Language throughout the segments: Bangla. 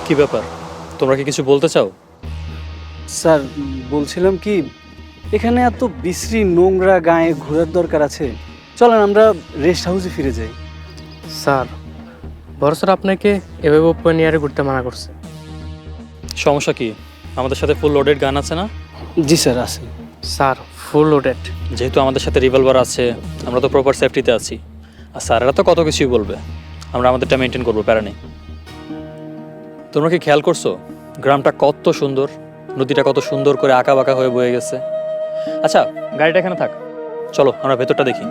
কি ব্যাপার, তোমরা কি কিছু বলতে চাও? স্যার বলছিলাম কি, এখানে এত বিশ্রী নোংরা গায়ে ঘোরার দরকার আছে? চলেন আমরা রেস্ট হাউসে ফিরে যাই। স্যার, বড় স্যার আপনাকে এভাবে ওপেন এয়ারে ঘুরতে মানা করছে। সমস্যা কি? আমাদের সাথে ফুল লোডেড গান আছে না? জি স্যার, আছে। Sir, full loaded. যেহেতু আমাদের সাথে রিভলভার আছে, আমরা তো প্রপার সেফটিতে আছি। আর স্যারেরা তো কত কিছুই বলবে, আমরা আমাদেরটা মেনটেন করবো, প্যারা নেই। তোমরা কি খেয়াল করছো গ্রামটা কত সুন্দর, নদীটা কত সুন্দর করে আঁকা বাঁকা হয়ে বয়ে গেছে? আচ্ছা, গাড়িটা এখানে থাক, চলো আমরা ভেতরটা দেখি।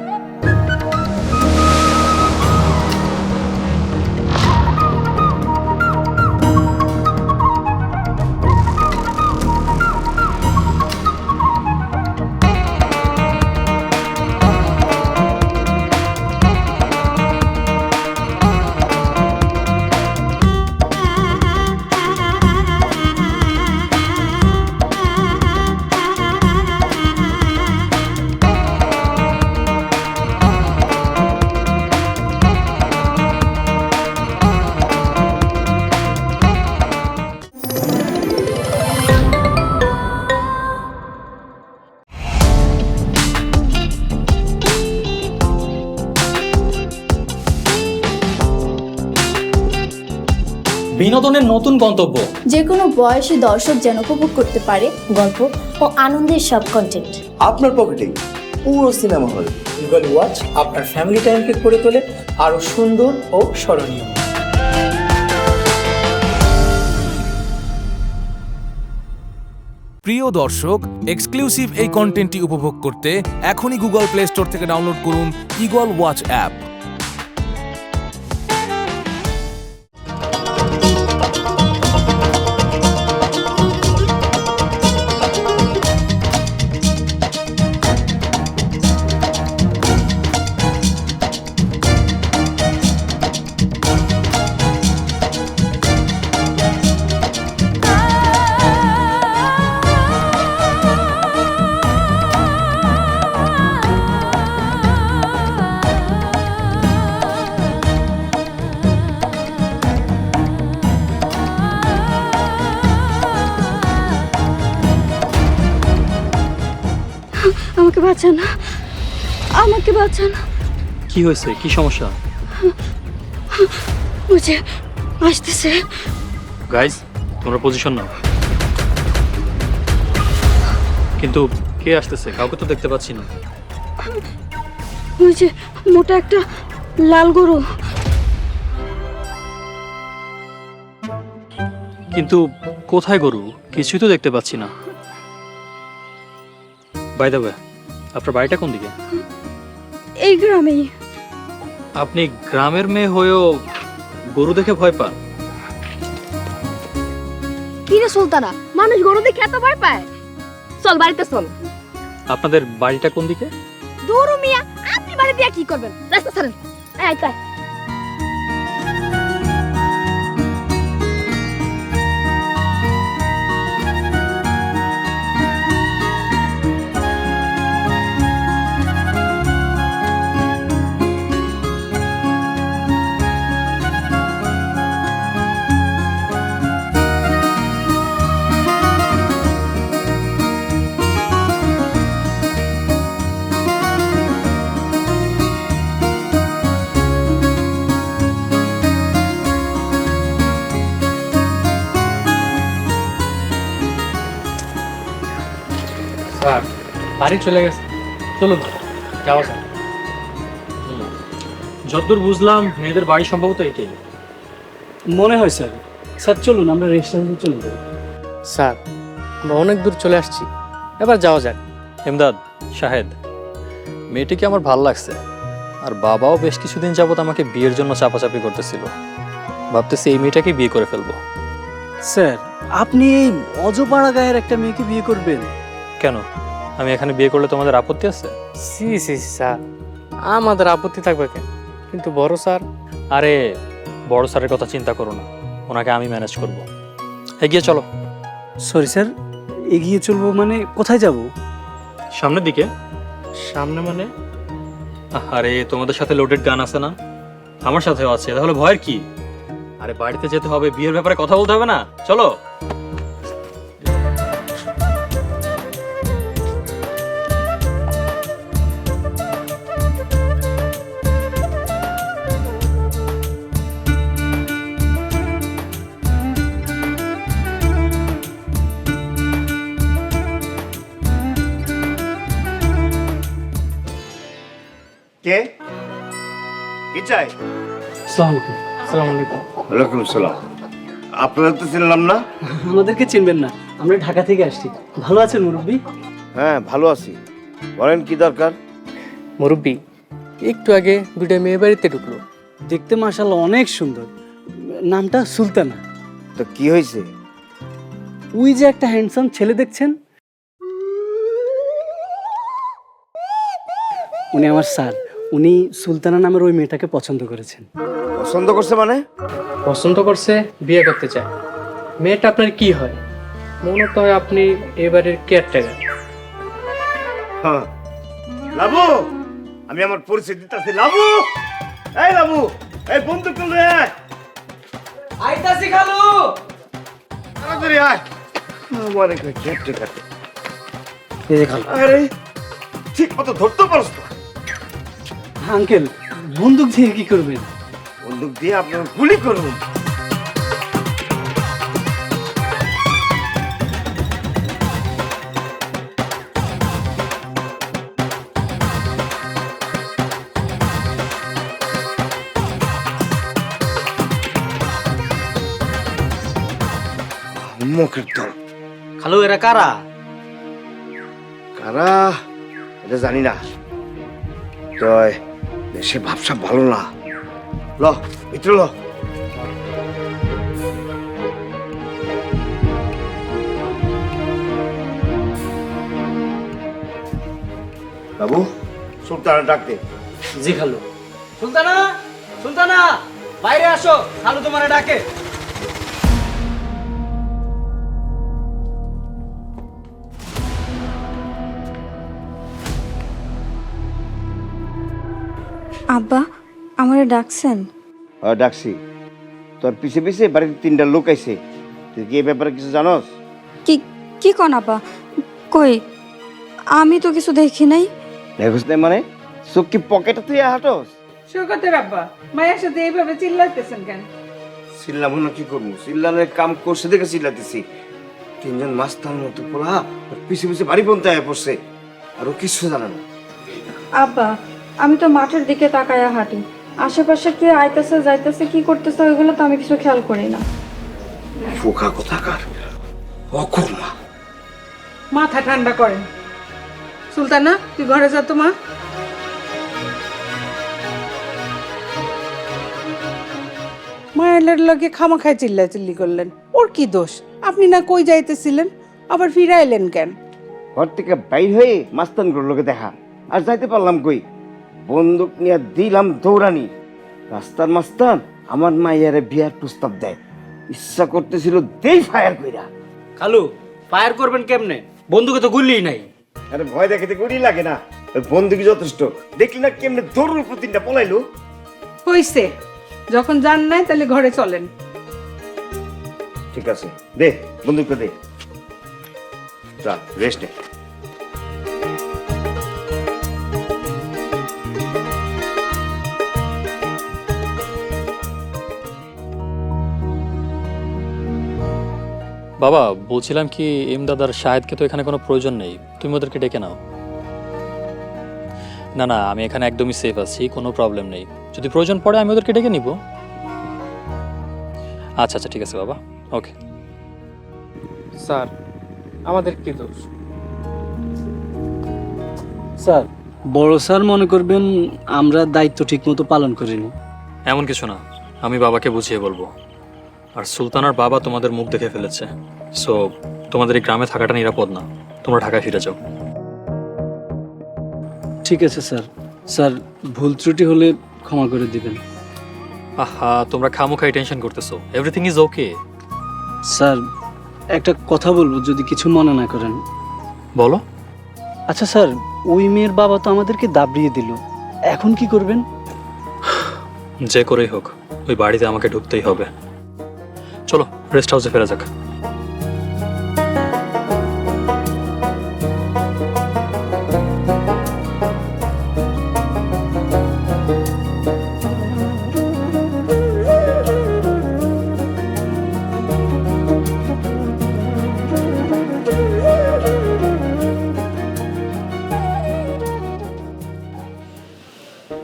বিনোদনের নতুন গন্তব্য, যে কোনো বয়সী দর্শক যেন উপভোগ করতে পারে গল্প ও আনন্দের সব কন্টেন্ট আপনার পকেটেই পুরো সিনেমা হল। গুগল ওয়াচ আপনার ফ্যামিলি টাইমকে করে তোলে আরো সুন্দর ও স্মরণীয়। প্রিয় দর্শক, এক্সক্লুসিভ এই কন্টেন্টটি উপভোগ করতে এখনই গুগল প্লে স্টোর থেকে ডাউনলোড করুন ইগল ওয়াচ অ্যাপ। আমাকে বাঁচান, আমাকে বাঁচান। কি হয়েছে? কি সমস্যা? বুঝে আসতেছে। গাইজ, তোমরা পজিশন নাও। কিন্তু কে আসতেছে? কাউকে তো দেখতে পাচ্ছি না। ওই যে মোটা একটা লাল গরু। কিন্তু কোথায় গরু? কিছুই তো দেখতে পাচ্ছি না। বাই দ্য ওয়ে, আপনার বাড়িটা কোন দিকে? এই গ্রামেই। আপনি গ্রামের মেয়ে হয়েও গরু দেখে ভয় পান? কি রে সুলতানা, মানুষ গরু দেখে এত ভয় পায়? চল বাড়িতে চল। আপনাদের বাড়িটা কোন দিকে? দূর মিয়া, আপনি বাড়ি দিয়ে কি করবেন? রাস্তা ছাড়েন। এই তাই। স্যার, বাড়ি চলে গেছে, চলুন যাওয়া যাক। যতদূর বুঝলাম মেয়েদের বাড়ি সম্ভবত এটাই। মনে হয় স্যার। স্যার চলুন আমরা রেস্ট হাউসে চলে যাই। স্যার, আমরা অনেক দূর চলে আসছি, এবার যাওয়া যাক। এমদাদ, শাহেদ, মেয়েটিকে আমার ভাল লাগছে। আর বাবাও বেশ কিছুদিন যাবত আমাকে বিয়ের জন্য চাপাচাপি করতেছিল। ভাবতেছি এই মেয়েটাকে বিয়ে করে ফেলবো। স্যার আপনি এই অজপাড়া গায়ের একটা মেয়েকে বিয়ে করবেন? কেন, আমি এখানে বিয়ে করলে তোমাদের আপত্তি আছে? সি সি সি, স্যার, আমাদের আপত্তি থাকবে কেন? কিন্তু বড় স্যার। আরে বড় স্যারের কথা চিন্তা করো না, ওনাকে আমি ম্যানেজ করব। এগিয়ে চলো। সরি স্যার, এগিয়ে চলবো মানে কোথায় যাব? সামনের দিকে। সামনে মানে? আরে তোমাদের সাথে লোডেড গান আছে না? আমার সাথেও আছে, তাহলে ভয়ের কি? আরে বাড়িতে যেতে হবে, বিয়ের ব্যাপারে কথা বলতে হবে না, চলো। কে কি চাই? আসসালামু আলাইকুম। ওয়ালাইকুম সালাম। আপনারা তো চিনলাম না। আমাদেরকে চিনবেন না, আমরা ঢাকা থেকে আসছি। ভালো আছেন মুরব্বী? হ্যাঁ ভালো আছি, বলেন কি দরকার? মুরব্বী, একটু আগে দুইটা মেয়ে বাড়িতে ঢুকলো। দেখতে মাশাআল্লাহ অনেক সুন্দর। নামটা সুলতানা। তো কি হয়েছে? ওই যে একটা হ্যান্ডসাম ছেলে দেখছেন, উনি আমার স্যার। উনি সুলতানা নামের ওই মেয়েটাকে পছন্দ করেছেন। পছন্দ করছে মানে? পছন্দ করছে, বিয়ে করতে চায়। মেয়েটা আপনার কি হয়? মনে তো হয় আপনি এবারের কেয়ারটেকার। হ্যাঁ লাবু, আমি আমার পরিচয় দিতেছি। লাবু, এই লাবু, এই বন্দুক তুলে আয়। আইতাছি খালু। তাড়াতাড়ি আয়। মানে কই কেটে এই যে খালু। আরে ঠিক মতো ধরতে পারছ না? আঙ্কেল, বন্দুক দিয়ে কি করবেন? বন্দুক দিয়ে আপনার গুলি করুন। মুখের দল খালু, এরা কারা? কারা এটা জানি না, তো দেশে ভাবসাব ভালো না। ল ভিতরে ল। বাবু, সুলতানা ডাক দে। জি খালু। সুলতানা, সুলতানা, বাইরে আসো, খালু তোমারে ডাকে। আব্বা, আমারে ডাকছেন? ডাকছি, তোর পিছে পিছে বাড়িতে 3টা লোক আইছে। তুই কি এই ব্যাপারে কিছু জানোস? কি কি কোন আব্বা? কই, আমি তো কিছু দেখি নাই। দেখোস না মানে? চোখ কি পকেটে তুই হাঁটোস? শোকতের আব্বা, মায়ের সাথে এইভাবে চিল্লাইতেছেন কেন? চিল্লাবো না কি করবো? চিল্লানোর কাম করছে দেখে চিল্লাতেছি। 3জন মাস্তান মতো পোলা ওর পিছে পিছে বাড়ি পর্যন্ত আয়া পড়ছে, আর ও কিছু জানে না। আব্বা, আমি তো মাঠের দিকে তাকায়া হাঁটি। আশেপাশে কে আইতেছে যাইতেছে কি করতেছে ওইগুলো তো আমি কিছু খেয়াল করি না। ফোকা কোথাকার, অকর্মা। মাথা ঠান্ডা করেন। সুলতানা, তুই ঘরে যা তো মা। মায়ের লগে খামাখায় চিল্লাচিল্লি করলেন, ওর কি দোষ? আপনি না কই যাইতেছিলেন, আবার ফিরে এলেন কেন? ঘর থেকে বাইর হয়ে মাস্তান গুলোর লোকে দেখা, আর যাইতে পারলাম কই? বন্দুক নিয়ে দিলাম দৌড়ানি। রাস্তার মাস্তান আমার মাইয়ারে বিয়ার প্রস্তাব দেয়। ইচ্ছা করতেছিল দেই ফায়ার কইরা। খালু, ফায়ার করবেন কেমনে? বন্দুকে তো গুলিই নাই। আরে ভয় দেখাতে গুলি লাগে না, ওই বন্দুকই যথেষ্ট। দেখলি না কেমনে দৌড়ের উপর 3টা পলাইলো? হইছে, যখন যান নাই তাহলে ঘরে চলেন। ঠিক আছে, দে বন্দুকটা দে। যা রেস্ট নে। বাবা, বলছিলাম কি, ইমদাদ আর শাহেদকে তো এখানে কোনো প্রয়োজন নেই, তুমি ওদেরকে ডেকে নাও। না না, আমি এখানে একদমই সেফ আছি, কোনো প্রবলেম নেই। যদি প্রয়োজন পড়ে আমি ওদেরকে ডেকে নিব। আচ্ছা আচ্ছা, ঠিক আছে বাবা, ওকে। স্যার, আমাদের কি দোষ? স্যার, বড় স্যার মনে করবেন আমরা দায়িত্ব ঠিকমতো পালন করিনি। এমন কিছু না, আমি বাবাকে বুঝিয়ে বলবো। আর সুলতানার বাবা তোমাদের মুখ দেখে ফেলেছে, সো তোমাদের এই গ্রামে থাকাটা নিরাপদ না। তোমরা ঢাকায় ফিরে যাও। ঠিক আছে স্যার। স্যার, ভুল ত্রুটি হলে ক্ষমা করে দিবেন। আহা, তোমরা খামোখাই টেনশন করতেছো। Everything is okay. স্যার, একটা কথা বলবো যদি কিছু মনে না করেন। বলো। আচ্ছা স্যার, ওই মেয়ের বাবা তো আমাদেরকে দাবড়িয়ে দিল, এখন কি করবেন? যে করেই হোক ওই বাড়িতে আমাকে ঢুকতেই হবে। চলো রেস্ট হাউসে ফেরা যাক।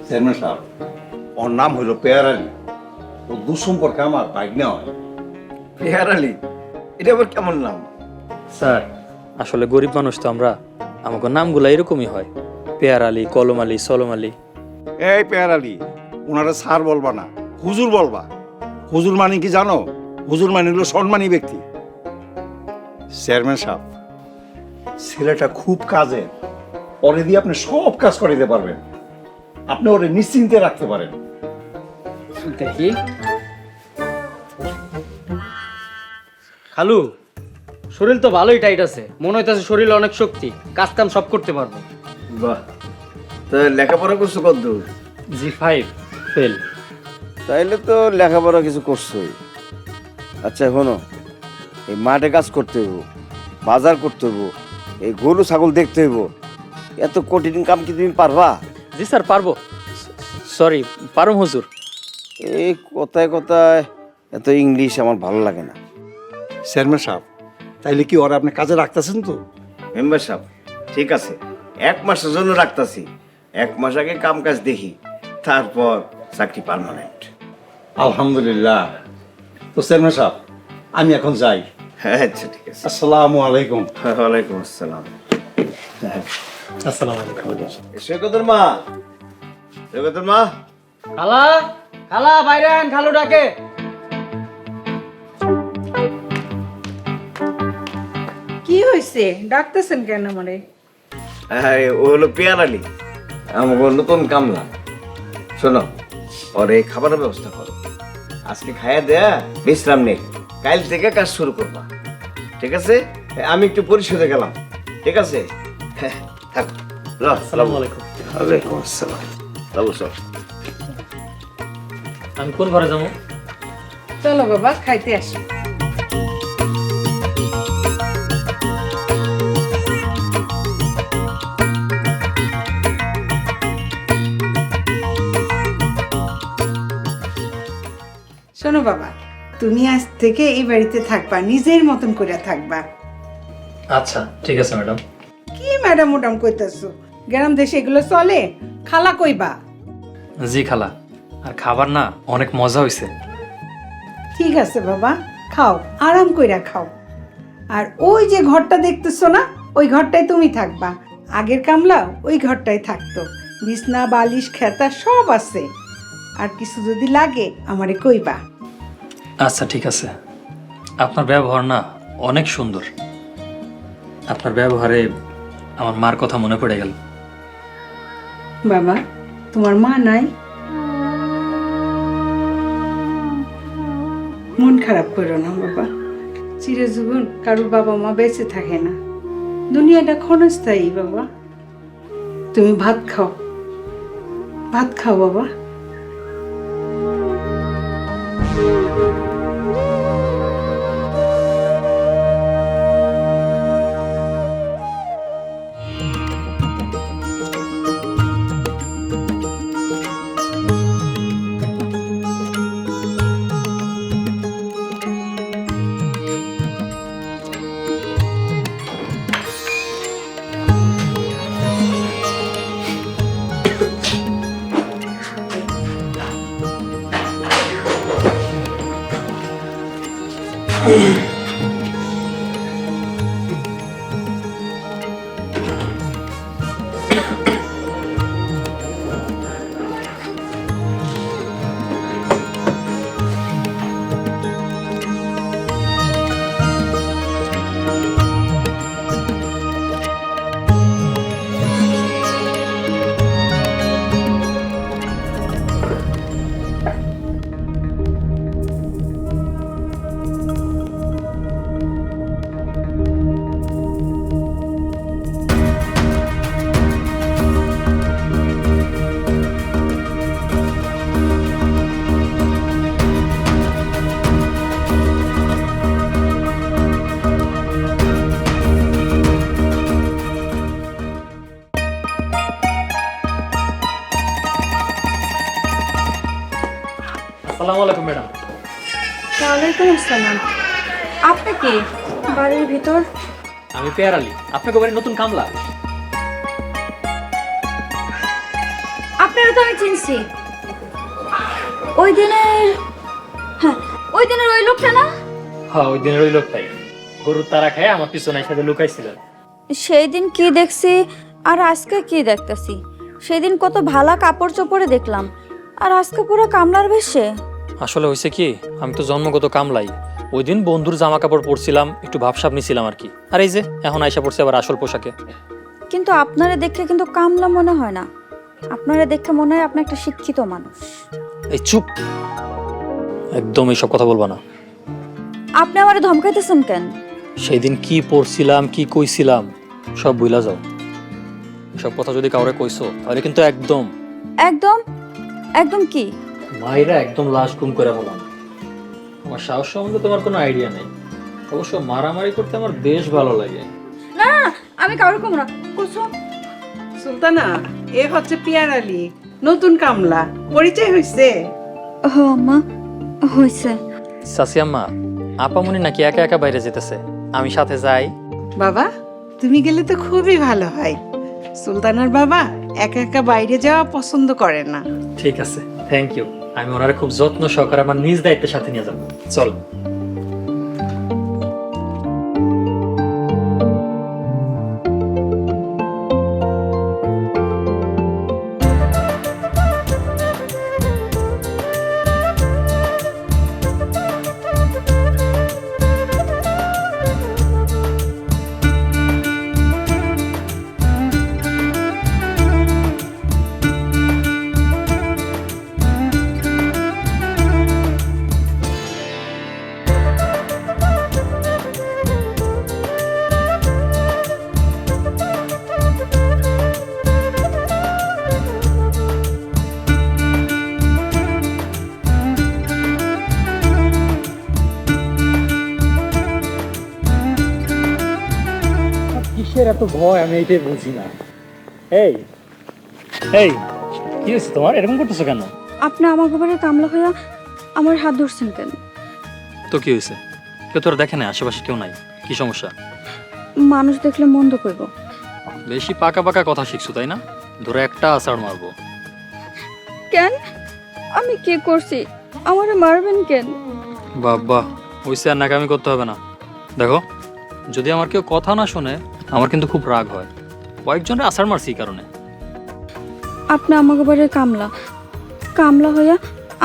চেয়ারম্যান সাহেব, ওর নাম হইল পেয়ার আলী। ও দুঃসম্পর্কে আমার ভাগ্নে হয়। পেয়ার আলী, এটা আবার কেমন নাম? স্যার, আসলে গরিব মানুষ তো আমরা, আমাকে নামগুলো এরকমই হয়। পেয়ার আলী, কলম আলী, সলম আলী। এই পেয়ার আলী, ওনারা স্যার বলবা না, হুজুর বলবা। হুজুর মানে কি জানো? হুজুর মানে হলো সম্মানী ব্যক্তি। চেয়ারম্যান সাহেব, ছেলেটা খুব কাজের, ওরে দিয়ে আপনি সব কাজ করাইতে পারবেন। আপনি ওরে নিশ্চিন্তে রাখতে পারেন। দেখি খালু, শরীর তো ভালোই টাইট আছে, মনে হইতেছে শরীরে অনেক শক্তি, কাজ কাম সব করতে পারবো। বাহ, তা লেখাপড়া করছো কতদূর? G5 fail. তাইলে তো লেখাপড়া কিছু করছোই। আচ্ছা শোনো, এই মাঠে কাজ করতে হইব, বাজার করতে হইব, এই গরু ছাগল দেখতে হইব, এত কঠিন কাম কি তুমি পারবা? জি স্যার, পারবো। সরি, পারুম হুজুর। এই কথায় কথায় এত ইংলিশ আমার ভালো লাগে না। চেয়ারম্যান সাহেব, তাইলে কি ওরা আপনি কাজে রাখতেছেন তো? মেম্বার সাহেব, ঠিক আছে, 1 মাসের জন্য রাখতাছি। 1 মাস আগে কাম কাজ দেখি, তারপর চাকরি পার্মানেন্ট। আলহামদুলিল্লাহ। তো চেয়ারম্যান সাহেব, আমি এখন যাই। হ্যাঁ, আচ্ছা ঠিক আছে। আসসালামু আলাইকুম। ওয়ালাইকুম আসসালাম। আসসালামু আলাইকুম। সৈকতের মা, সৈকতের মা, খালা, খালা বাইরে আন, খালু ডাকে। কি হয়েছে, ডাকতেছেন কেন মরে? হ্যাঁ, ও হলো পেয়ার আলী, আমাকে নতুন কামলা। শোনো, ওর এই খাবারের ব্যবস্থা করো। আজকে খাইয়া দেয়া বিশ্রাম নেই, কাল থেকে কাজ শুরু করবা। ঠিক আছে? আমি একটু পরিশোধে গেলাম। ঠিক আছে? হ্যাঁ, থাকো। আসসালামু আলাইকুম। ওয়ালাইকুম আসসালাম। চলো সব। আমি কোন ঘরে যাবো? চলো বাবা, খাইতে আসি। শোনো বাবা, তুমি আজ থেকে এই বাড়িতে থাকবা, নিজের মতন করে থাকবা। আচ্ছা ঠিক আছে ম্যাডাম। কি ম্যাডাম মোডাম কইতাছো? গ্রাম দেশে এগুলো চলে? খালা কইবা। জি খালা, আর খাবার না অনেক মজা হয়েছে। ঠিক আছে বাবা, খাও, আরাম কইরা খাও। আর ওই যে ঘরটা দেখতেছো না, ওই ঘরটায় তুমি থাকবা। আগের কামলা ওই ঘরটায় থাকতো, বিছনা বালিশ খেতা সব আছে। আর কিছু যদি লাগে আমারে কইবা। আচ্ছা ঠিক আছে। আপনার ব্যবহার না অনেক সুন্দর। আপনার ব্যবহারে আমার মার কথা মনে পড়ে গেল। বাবা, তোমার মা নাই? মন খারাপ করো না বাবা, চিরজীবন কারোর বাবা মা বেঁচে থাকে না, দুনিয়াটা ক্ষণস্থায়ী বাবা। তুমি ভাত খাও, ভাত খাও বাবা। আসসালামু আলাইকুম ম্যাডাম। ওয়ালাইকুম আসসালাম। আপনি কি বাড়ির ভিতর? আমি পেয়ার আলী, আপনাকে বাড়ির নতুন কামলা। আপনারা তো আমি চিনছি। ওই দিনের ওই লোকটা না? হ্যাঁ, ওই দিনের ওই লোকটাই গরুর তারা খায় আমার পিছনে সাথে লুকাইছিলেন। সেই দিন কি দেখছি আর আজকে কি দেখতেছি? সেদিন কত ভালা কাপড় চোপড়ে দেখলাম, আর আজকে পুরো কামলার বেশে। আসলে হয়েছে কি, আমি তো জন্মগত কামলাই। ওই দিন বন্ধুর জামা কাপড় পরছিলাম, একটু ভাবসাব নিছিলাম আর কি। আর এই যে এখন আয়সা পড়ছে আবার আসল পোশাকে। কিন্তু আপনারে দেখে কিন্তু কামলা মনে হয় না, আপনারে দেখে মনে হয় আপনি একটা শিক্ষিত মানুষ। এই চুপ, একদম এইসব কথা বলবা না। আপনি আমারে ধমকাইতেছেন কেন? সেই দিন কি পড়ছিলাম, কি কইছিলাম সব ভুলা যাও। সব কথা যদি কাউরে কইছো তাহলে কিন্তু একদম একদম একদম কি? মাইরা একদম লাশ গুম করে বললাম। আমার সাহস সম্বন্ধে তোমার কোনো আইডিয়া নেই। অবশ্য মারামারি করতে আমার বেশ ভালো লাগে। না না না, আমি কাউরে কম না কুসুম। সুলতানা, এ হচ্ছে পিয়ার আলী, নতুন কামলা। পরিচয় হইছে? ও আম্মা, হইছে। সাসি আম্মা, আপামনি নাকি একা একা বাইরে যেতেছে, আমি সাথে যাই? বাবা, তুমি গেলে তো খুবই ভালো হয়। সুলতানার বাবা একা একা বাইরে যাওয়া পছন্দ করে না। ঠিক আছে, থ্যাংক ইউ। আমি ওনারে খুব যত্ন সহকারে আমার নিজ দায়িত্বের সাথে নিয়ে যাবো। চল। কিসের এত ভয় আমি এইটাই বুঝি না। এই এই কি হয়েছে তোমার, এরকম করতেছো কেন? আপনি আমার ঘরে কামলা হইয়া আমার হাত ধরছেন কেন? তো কি হয়েছে? কেউ তোর দেখে না, আশেপাশে কেউ নাই, কি সমস্যা? মানুষ দেখলে মন্দ কইব। বেশি পাকা পাকা কথা শিখছো তাই না? ধরে একটা আছাড় মারবো। কেন? আমি কি করছি? আমারে মারবেন কেন? বাবা, ওইসে আর নাকামি করতে হবে না। দেখো, যদি আমার কেউ কথা না শোনে আমার কিন্তু খুব রাগ হয়। কয়েকজনের আছাড় মারছি এই কারণে। আপনি আমাকে বাড়ির কামলা কামলা হইয়া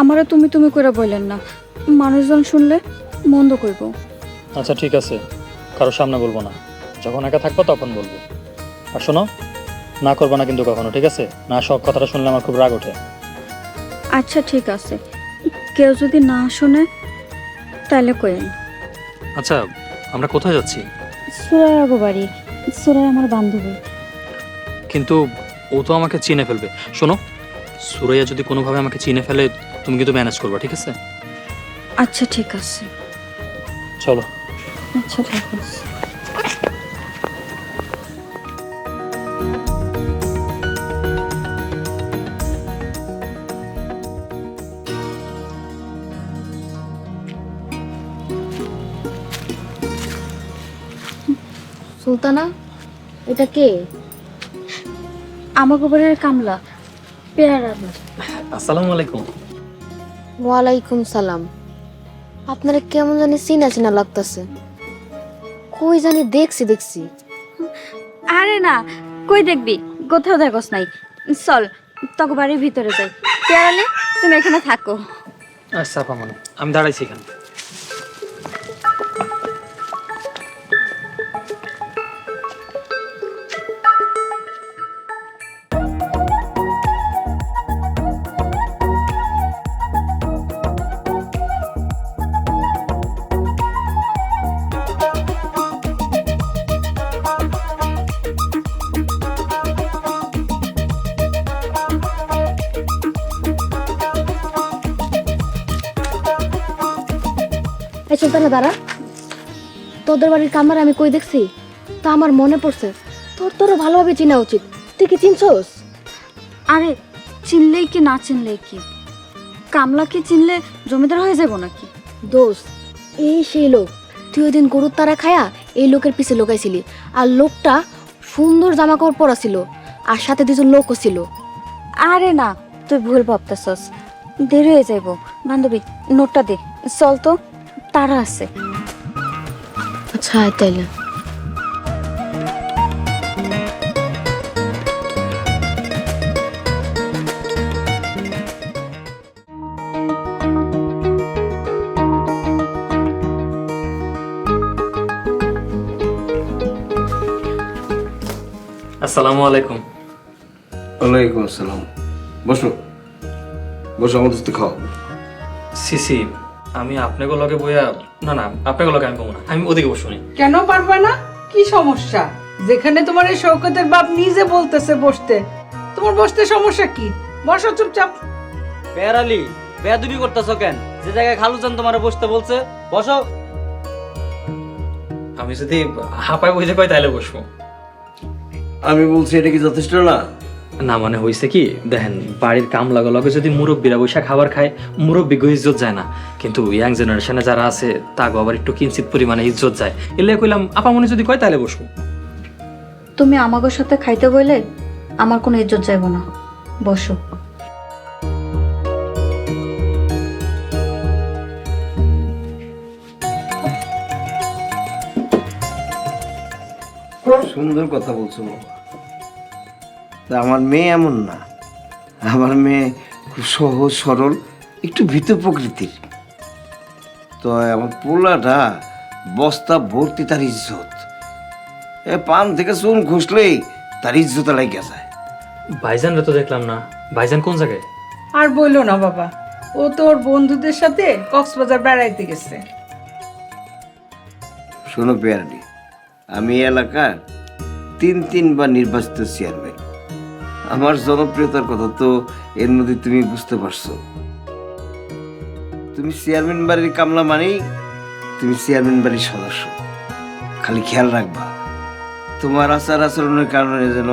আমারে তুমি তুমি করে বললেন না, মানুষজন শুনলে মন্দ কইব। আচ্ছা ঠিক আছে, কারোর সামনে বলবো না, যখন একা থাকবো তখন বলবো। আর শোনো, না করবো না কিন্তু কখনো, ঠিক আছে? না, সব কথাটা শুনলে আমার খুব রাগ ওঠে। আচ্ছা ঠিক আছে, কেউ যদি না শুনে তাহলে কইেন। আচ্ছা, আমরা কোথায় যাচ্ছি? সুরাইয়া গো বাড়ি। সুরাই আমার বান্ধবী। কিন্তু ও তো আমাকে চিনে ফেলবে। শোনো, সুরাইয়া যদি কোনোভাবে আমাকে চিনে ফেলে তুমি কিন্তু ম্যানেজ করবে, ঠিক আছে? আচ্ছা ঠিক আছে। চলো। আচ্ছা ঠিক আছে। সুলতানা, এটা কে? আমাকে বাড়ির কামলা, পেয়ারা। আসসালামু আলাইকুম। ওয়ালাইকুম সালাম। আপনারা কেমন জানি চিনা চিনা লাগতেছে, কই জানি দেখছি। আরে না, কই দেখবি, কোথাও দেখোস নাই। চল তোকে বাড়ির ভিতরে যাই। পেয়ারালে তুমি এখানে থাকো। আচ্ছা পামানে, আমি দাঁড়াইছি এখানে। এই সুলতানা দাঁড়া, তোদের বাড়ির কামরা আমি কই দেখছি তা আমার মনে পড়ছে। তোরও ভালোভাবে চিনা উচিত। তুই কি চিনছস? আরে চিনলেই কি না চিনলেই কি, কামলা কি চিনলে জমিদার হয়ে যাব নাকি? দোস্ত, এই সেই লোক, তুই ওই দিন গরুর তারা খায়া এই লোকের পিছে লোকাইছিলি। আর লোকটা সুন্দর জামা কাপড় পরা ছিল, আর সাথে দুজন লোকও ছিল। আরে না, তুই ভুল ভাবতেছস। দেরি হয়ে যাইব। বান্ধবী, নোটটা দে। চল তো, তারা আছে। আচ্ছা তাইলে। আসসালামু আলাইকুম। ওয়ালাইকুম আসসালাম। বসো বসো, আমাদের সাথে খাও। সিসি, আমি আপনাকে লগে বইয়া না না আপনাকে লগে আমি বলবো না, আমি ওদিকে বসুনি। কেন পারবা না? কি সমস্যা? যেখানে তোমার এই শৌকতের বাপ নিজে বলতেছে বসতে, তোমার বসতে সমস্যা কি? বসো চুপচাপ। বেড়ালি বেয়াদবি করতেছো কেন? যে জায়গায় খালুজান তোমারে বসতে বলছে, বসো। আমি যদি হাঁপায় বইতে পাই তাহলে বসবো। আমি বলছি এটা কি যথেষ্ট না? না মানে হয়েছে কি, দেখেন বাড়ির কাম লাগালগে যদি মুরব্বীরা বৈশা খাবার খায়, মুরব্বী ইজ্জত যায় না, কিন্তু ইয়াং জেনারেশনে যারা আছে তাকে আবার একটু কিঞ্চিত পরিমাণে ইজ্জত যায়। এলে কইলাম আপামনি যদি কয় তাহলে বসবো। তুমি আমাদের সাথে খাইতে বইলে আমার কোনো ইজ্জত যাইব না। বসো। সুন্দর কথা বলছো বাবা। তা আমার মেয়ে এমন না, আমার মেয়ে খুব সহজ সরল, একটু ভীত প্রকৃতির। তো আমার পোলাটা বস্তা ভর্তি তার ইজ্জত। পান থেকে চুন ঘষলেই তার ইজ্জত লাগিয়া যায়। ভাইজানরা তো দেখলাম না, ভাইজান কোন জায়গায়? আর বললো না বাবা, ও তোর বন্ধুদের সাথে কক্সবাজার বেড়াইতে গেছে। শোনো পেয়ারডি, আমি এলাকার তিনবার নির্বাচিত চেয়ারম্যান। আমার জনপ্রিয়তার কথা তো এর মধ্যে তুমি বুঝতে পারছো। তুমি চেয়ারম্যান বাড়ির কামলা মানেই তুমি চেয়ারম্যান বাড়ির সদস্য। খালি খেয়াল রাখবা তোমার আচার আচরণের কারণে যেন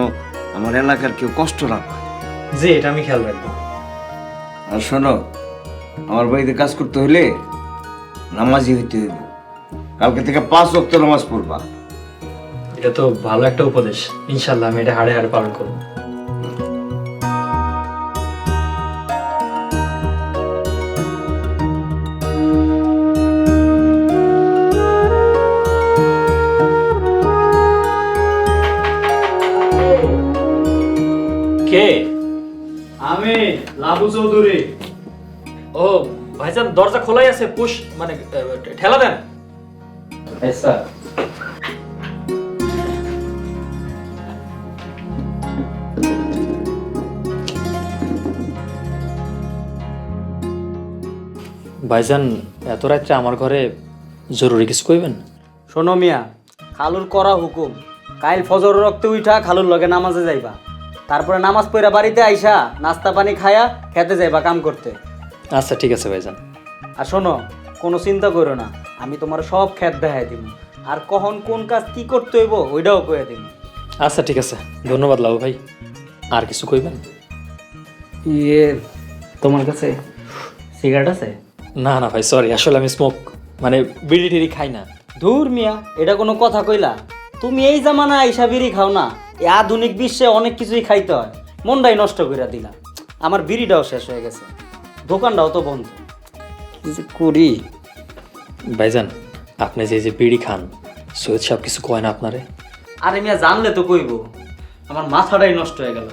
আমার এলাকার কেউ কষ্ট না পায়। জি, এটা আমি খেয়াল রাখবো। আর শোনো, আমার বাড়িতে কাজ করতে হলে নামাজি হইতে হইব। কালকে থেকে 5 ওয়াক্ত নামাজ পড়বা। এটা তো ভালো একটা উপদেশ, ইনশাল্লাহ আমি এটা হাড়ে হাড়ে পালন করবো। কে? আমি লাবু চৌধুরী। ও ভাইজান, দরজা খোলাই আছে, পুশ মানে ঠেলা দেন। আচ্ছা, ভাইজান, এত রাত্রে আমার ঘরে জরুরি কিছু কইবেন? শোনো মিয়া, খালুর করা হুকুম, কাইল ফজর রক্তে উঠা খালুর লগে নামাজে যাইবা। তারপরে নামাজ পড়া বাড়িতে আইসা নাস্তা পানি খায়া খেতে যাইবা কাম করতে। আচ্ছা ঠিক আছে ভাইজান। আর শোনো, কোনো চিন্তা করো না, আমি তোমার সব খেত দেখাই দিব। আর কখন কোন কাজ কি করতে হইব ওইটাও কয়ে দিব। আচ্ছা ঠিক আছে, ধন্যবাদ লাউ ভাই। আর কিছু কইবেন? ইয়ে, তোমার কাছে সিগারেট আছে? না না ভাই, সরি, আসলে আমি স্মোক মানে বিড়ি টিড়ি খাই না। ধুর মিয়া, এটা কোনো কথা কইলা? তুমি এই জামানা আইসা বিড়ি খাও না? এই আধুনিক বিশ্বে অনেক কিছুই খাইতে হয়, মনটাই নষ্ট করে দিলা। আমার বিড়িটাও শেষ হয়ে গেছে, দোকানটাও তো বন্ধ। কি যে করি? ভাইজান, আপনি যে যে বিড়ি খান, সৈয়দ সাহেব কিছু কয় না আপনারে? আরে মিয়া, জানলে তো কইব। আমার মাথাটাই নষ্ট হয়ে গেল।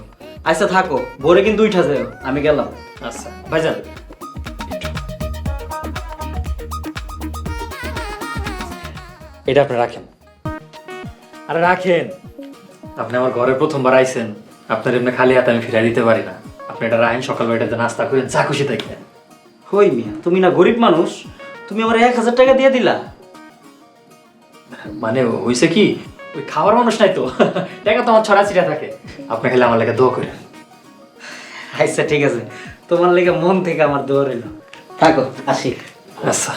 আচ্ছা থাকো, ভোরে কিন্তু উঠা যাও, আমি গেলাম। আচ্ছা ভাইজান, এটা আপনি রাখেন। আরে রাখেন, আপনি আমার ঘরে প্রথমবার আইছেন, আপনার এমনি খালি হাতে আমি ফিরাই দিতে পারি না। আপনি এটা রাখেন, সকালবেলাতে নাস্তা করেন, যা খুশি তাই খেলেন। হই মিয়া, তুমি না গরিব মানুষ, তুমি আমার 1000 টাকা দিয়ে দিলা। মানে হয়েছে কি, ওই খাওয়ার মানুষ নাই তো, টাকা তো আমার ছড়া ছিটা থাকে। আপনি খেলে আমার লেগে দোয়া করেন। আচ্ছা ঠিক আছে, তোমার লেগে মন থেকে আমার দোয়া রইল। থাকো, আসি। আচ্ছা।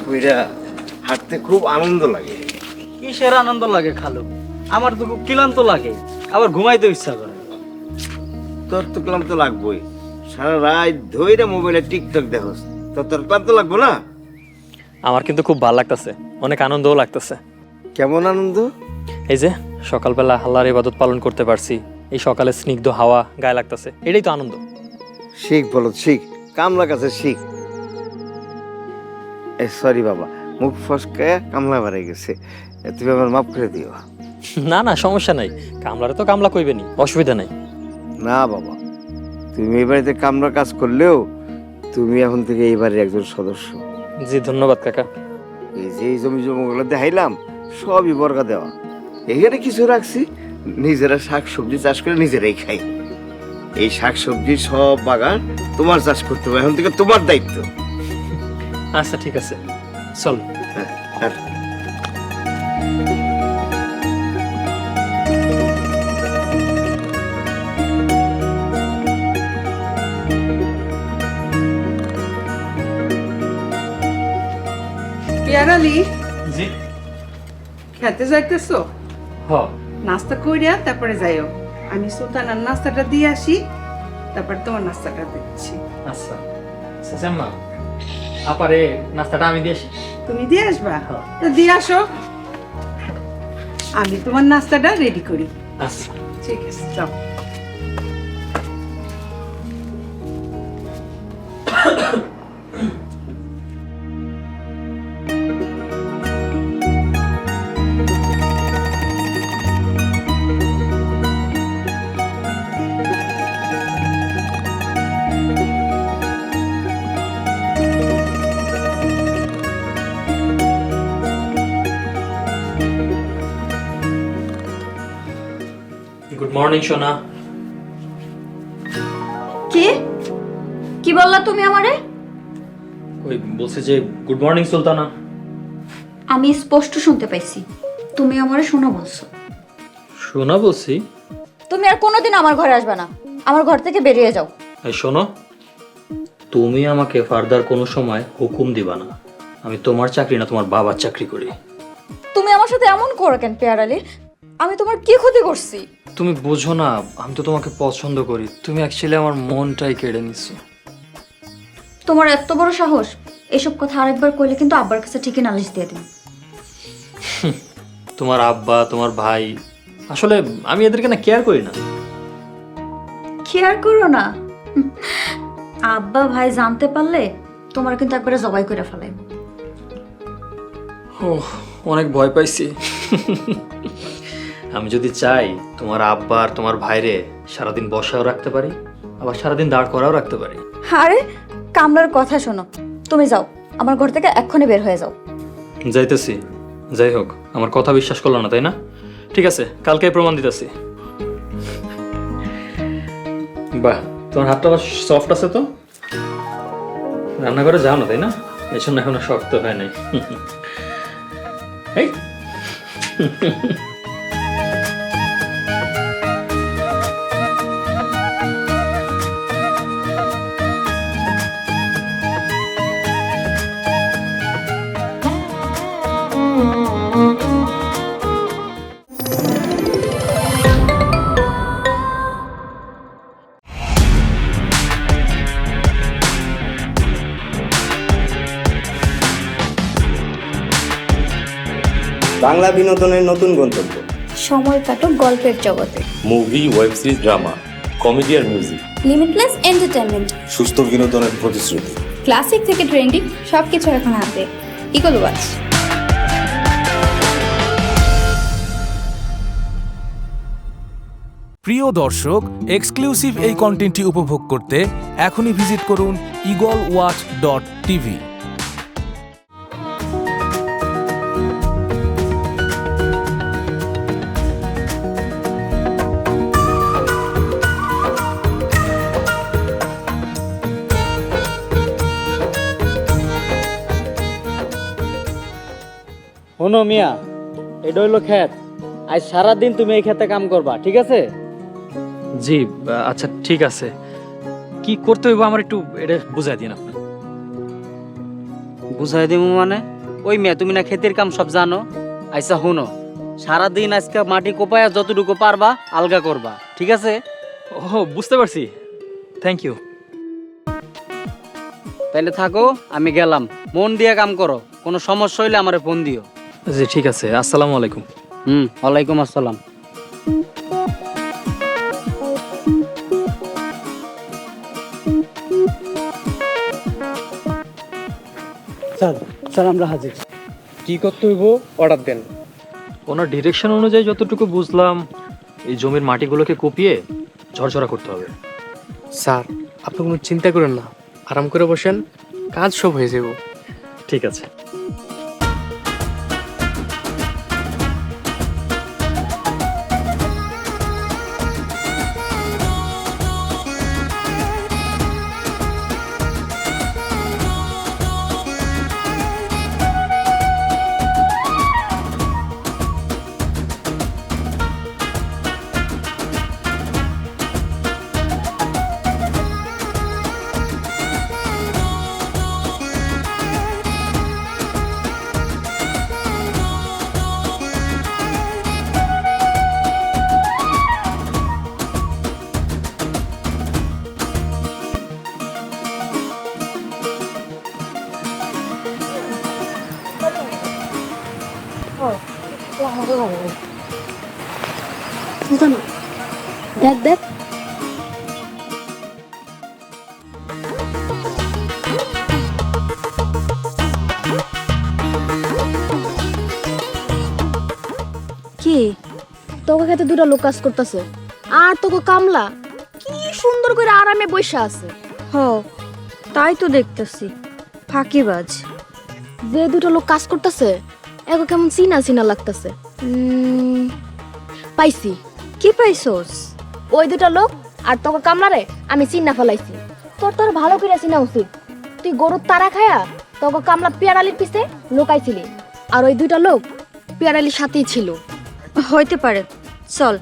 কইরা হাঁটতে খুব আনন্দ লাগে। কিসের আনন্দ লাগে খালু? আমার তো খুব ক্লান্ত লাগে, আবার ঘুমাইতে ইচ্ছা করে। তোর তো ক্লান্ত লাগবোই, সারা রাত ধইরা মোবাইলে টিকটক দেখোস, তোর ক্লান্ত লাগবো না? আমার কিন্তু খুব ভালো লাগতেছে, অনেক আনন্দও লাগতেছে। কেমন আনন্দ? এই যে সকালবেলা আল্লাহর ইবাদত পালন করতে পারছি, এই সকালে স্নিগ্ধ হাওয়া গায়ে লাগতেছে, এটাই তো আনন্দ। শিখ বলো, শিখ, কামলা কাছে শিখ। সরি বাবা, মুখ ফসকায় কামলা বাড়ে গেছে, তুমি আমার মাফ করে দিও। না না, সমস্যা নাই, কামলারে তো কামলা কইবেনি, অসুবিধা নাই। না বাবা, তুমি এই বাড়িতে কামলা কাজ করলেও তুমি এখন থেকে এই বাড়ির একজন সদস্য। জি ধন্যবাদ কাকা। এই যে এই জমি জমাগুলো দেখাইলাম সবই বর্গা দেওয়া, এখানে কিছু রাখছি, নিজেরা শাক সবজি চাষ করে নিজেরাই খাই। এই শাক সবজি সব বাগান তোমার চাষ করতে হবে, এখন থেকে তোমার দায়িত্ব। আচ্ছা ঠিক আছে, চল। হ্যাঁ, আর পেয়ারালি, জি। খেতে যাইতেছো? হ। নাস্তা কইরা তারপরে যাইও। আমি সুলতানার নাস্তাটা দিয়ে আসি, তারপর তোমার নাস্তাটা দিচ্ছি। আচ্ছা সাসাম্মা, আপারে নাস্তাটা আমি দিয়ে আসি। তুমি দিয়ে আসবা? তো দিয়ে আসো, আমি তোমার নাস্তাটা রেডি করি। আচ্ছা ঠিক আছে, যাও। গুড মর্নিং সোনা। কি কি বললা তুমি আমারে? ওই বলছে যে গুড মর্নিং সুলতানা। আমি স্পষ্ট শুনতে পাইছি তুমি আমারে শোনা বলছো। শোনা বলছি? তুমি আর কোনোদিন আমার ঘরে আসবে না, আমার ঘর থেকে বেরিয়ে যাও। এই শোনো, তুমি আমাকে ফার্দার কোনো সময় হুকুম দিবা না। আমি তোমার চাকরি না, তোমার বাবার চাকরি করি। তুমি আমার সাথে এমন করো কেন পেয়ারালি? আমি তোমার কি ক্ষতি করছি? তুমি বোঝো না, আমি তো তোমাকে পছন্দ করি, তুমি অ্যাকচুয়ালি আমার মনটাই কেড়ে নিছো। তোমার এত বড় সাহস! এসব কথা আরেকবার কইলে কিন্তু আব্বার কাছে ঠিকই নালিশ দিয়ে দিন। তোমার আব্বা, তোমার ভাই, আসলে আমি এদেরকে না কেয়ার করি না। কেয়ার করো না? আব্বা ভাই জানতে পারলে তোমার কিন্তু একবারে জবাই করে ফেলাই। ও অনেক ভয় পাইছি। আমি যদি চাই তোমার আব্বা আর তোমার ভাইরে সারাদিন বসাও রাখতে পারি, আবার সারাদিন দাঁড় করাও রাখতে পারি। আরে কামলার কথা শোনো, তুমি যাও আমার ঘর থেকে এক্ষুনি বের হয়ে যাও। যাইতেছি। যাই হোক, আমার কথা বিশ্বাস করলো না তাই না? ঠিক আছে, কালকে প্রমাণ দিতেছি। বাহ, তোমার হাতটা আবার সফট আছে তো। রান্নাঘরে যাও না তাই না? এই জন্য এখনো শক্ত হয় নাই। এই বাংলা বিনোদনের নতুন গন্তব্য। সময় কাটুক গল্পের জগতে। Movie, web series, drama, comedy আর মিউজিক। Limitless entertainment. সুস্থ বিনোদনের প্রতিশ্রুতি। ক্লাসিক থেকে ট্রেন্ডিং সবকিছু এখন হাতে। Eagle Watch. প্রিয় দর্শক, এক্সক্লুসিভ এই কন্টেন্টটি উপভোগ করতে এখনই ভিজিট করুন eagleWatch.tv। শোনো মিয়া, এটা হইলো ক্ষেত, আজ সারাদিন তুমি এই ক্ষেতে কাম করবা, ঠিক আছে? জি আচ্ছা ঠিক আছে। কি করতে হইব আমার একটু এটা বুঝাই দিন আপনি। বুঝাই দিব মানে? ওই মেয়ে তুমি না ক্ষেতের কাম সব জানো, আচ্ছা হুনো, সারাদিন আজকে মাটি কোপায়া যতটুকু পারবা আলগা করবা, ঠিক আছে? ও বুঝতে পারছি, থ্যাংক ইউ। তাইলে থাকো, আমি গেলাম। মন দিয়ে কাম করো, কোনো সমস্যা হইলে আমারে ফোন দিও। জি ঠিক আছে, আসসালামু আলাইকুম। ওয়ালাইকুম আসসালাম। স্যার আমরা হাজির। কি করতে হইব অর্ডার দেন। ওনার ডিরেকশন অনুযায়ী যতটুকু বুঝলাম, এই জমির মাটিগুলোকে কুপিয়ে ঝরঝরা করতে হবে। স্যার আপনি কোনো চিন্তা করেন না, আরাম করে বসেন, কাজ সব হয়ে যাব। ঠিক আছে। দেখ দেখ, কি তোকে খেতে দুটো লোক কাজ করতেছে, আর তোকে কামলা কি সুন্দর করে আরামে বসে আছে। হ তাই তো দেখতেছি, ফাঁকিবাজ। যে দুটো লোক কাজ করতেছে এগো কেমন চিনা চিনা লাগতেছে। পাইছি। কি পাইছস? ওই দুটো লোক আর তোকে কামলারে আমি চিন্না ফেলাইছি। তোর ভালো করে চিনা উচিত। তুই গরুর তারা খায়া তোকে কামলা পেয়ারালির পিছে লুকাইছিলি, আর ওই দুইটা লোক পেয়ারালির সাথেই ছিল। হইতে পারে, চল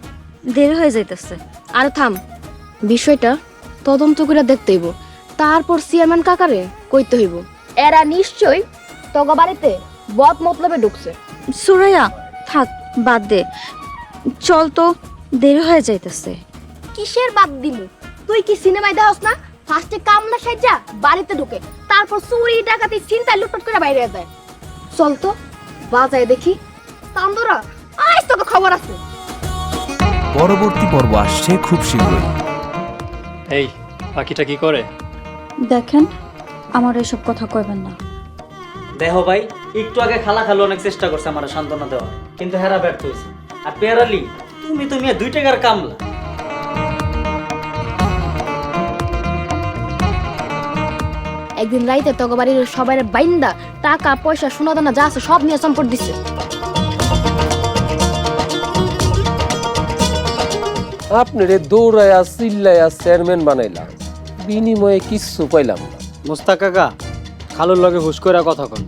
দেরি হয়ে যাইতেছে। আর থাম, বিষয়টা তদন্ত করে দেখতে হইব, তারপর চেয়ারম্যান কাকারে কইতে হইব। এরা নিশ্চয়ই তোকে বাড়িতে বদ মতলবে ঢুকছে। সুরাইয়া থাক, বাদ দে, চল তো দেরি হয়ে যাইতেছে। কিসের বাদ দিমু? তুই কি সিনেমায় দেখাস না, ফার্স্টে কামলা সাইজা বাড়িতে ঢুকে, তারপর চুরি ডাকাতি চিন্তায় লুটপাট করে বাইরে যায়। চল তো বাজায় দেখি। তান্দুরা আজ তোকে খবর আছে। পরবর্তী পর্ব আসছে খুব শীঘ্রই। এই পাখিটা কি করে? দেখেন, আমার এসব কথা কইবেন না। দেখো ভাই, একটু আগে খালা খালু অনেক চেষ্টা করছে আমার সান্ত্বনা দেওয়ার, কিন্তু হেরা ব্যর্থ হয়েছে। আর পেয়ারালি তুমি তো মিয়া 2 টাকার কামলা। একদিন রাইতে তোকে বাড়ির সবাই বাইন্দা টাকা পয়সা সোনা দানা যা আছে সব নিয়ে সম্পদ দিছে। আপনারে দৌড়াইয়া চিল্লাইয়া চেয়ারম্যান বানাইলাম, বিনিময়ে কিচ্ছু পাইলাম না। মোস্তাক কাকা, খালুর লগে হুশ করে কথা কন।